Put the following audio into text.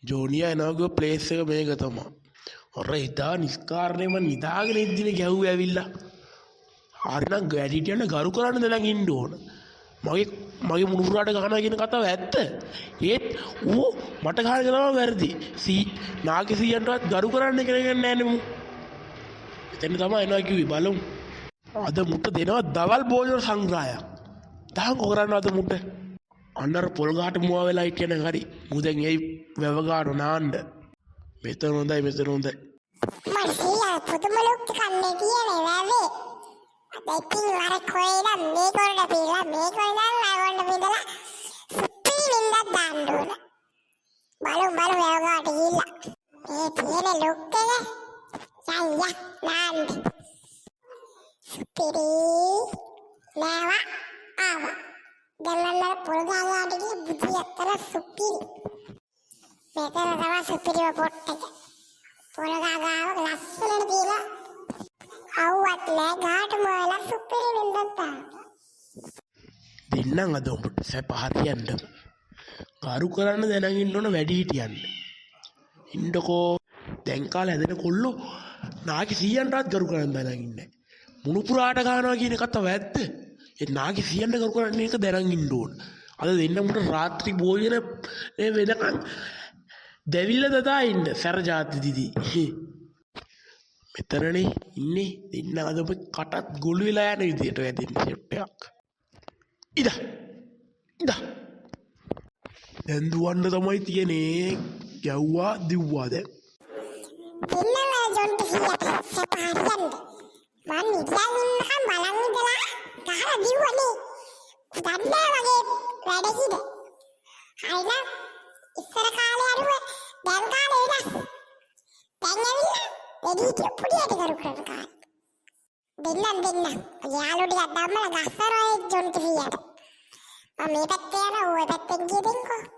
ජෝනියා එනවා ප්ලේස් එක මේක තමයි. ඔර හිතා නිස්කාරණයම නිදාගෙන ඉද්දිනේ ගැහුවේ ඇවිල්ලා. හරිනම් ගැඩිටියන්න ගරු කරන්න දැනන් ඉන්න ඕන. මගේ මුණුපුරාට ගහනවා කියන කතාව ඇත්ත. ඒත් ඌ මට ගහන එක තමයි වැරදි. නාගි සීයන්ටවත් ගරු කරන්න කියලා කියන්නේ නැහැ නේ. එතන තමයි එනවා කිව්වේ බලමු. අද මුට දෙනවා දවල් භෝජන සංග්‍රහයක්. දහන් කොරන්න අද මුට. අnder පොල් ගහට මුවා වෙලා හිටියන හරි. මු දැන් එයි වැව ගාන නාන්න. මෙතන හොඳයි මෙතන හොඳයි. මම සීයා පුදුම ලොක් කන්නේ කියන්නේ වැවේ. අදකින් වර කොයිලා මේ කොරඩ පිළා මේ කොයිලා ලවන්න පිළලා සුප්පී වින්දක් දාන්න ඕන. බලමු වැව ගාට ගිහිල්ලා. මේ තියෙන ලොක් එක යයියා නාන්න. සුපිරි නෑව ආවා. දැන් පොල් ගාවට ගිහ බුදියත්තර සුපිරි. මෙතන තමයි සුපිරිව පොට් එක. පොල් ගාව ලස්සනට දීලා අවුවත් නෑ ගාට මොයලා සුපිරි වෙන්නත් තා. දෙන්නම් අද උඹට සැප හරියන්නම. කරු කරන්න දැනන් ඉන්න ඕන වැඩි හිටියන්න. ඉන්නකෝ දැන් කාලේ හැදෙන කොල්ලෝ නාකි සීයන්ටවත් කරු කරන්න දැනන් ඉන්නේ. මුණුපුරාට ගන්නවා කියන කතාව ඇත්ත. ඒ නාකි සීයන්ට කරු කරන්න එක දැනන් ඉන්න ඕන. අද දෙන්න මුට රාත්‍රී භෝජන වෙනකන් දෙවිල්ල දදා ඉන්න සැර ජාති දිදී. මෙතරනේ ඉන්නේ දෙන්න අද ඔබ කටත් ගොළු වෙලා යන විදියට වැදින්න සෙට් එකක්. ඉදා දැන් දුවන්න තමයි තියෙන්නේ. ගැව්වා දිව්වා දැන්. දෙන්නලා ජොන්ට හියට සපහරියන්න. මම නිදාගෙන ඉන්නකම් බලන් ඉඳලා ගහලා දිව්වනේ. දන්නේ වගේ වැඩකිද? හරිනම් ඉස්සර කාලේ අරුව දැන් කාලේ වෙනස්. දැන් ඇවිල්ලා වැඩි පොඩියට කරු කරන කාලේ. දෙන්නම්. යාළුවෝ ටිකක් ධම්මලා ගස්සනවා ජොන්ට හියට. මම මේ පැත්තේ යනවා ඔය පැත්තෙන් ගිහින්කෝ.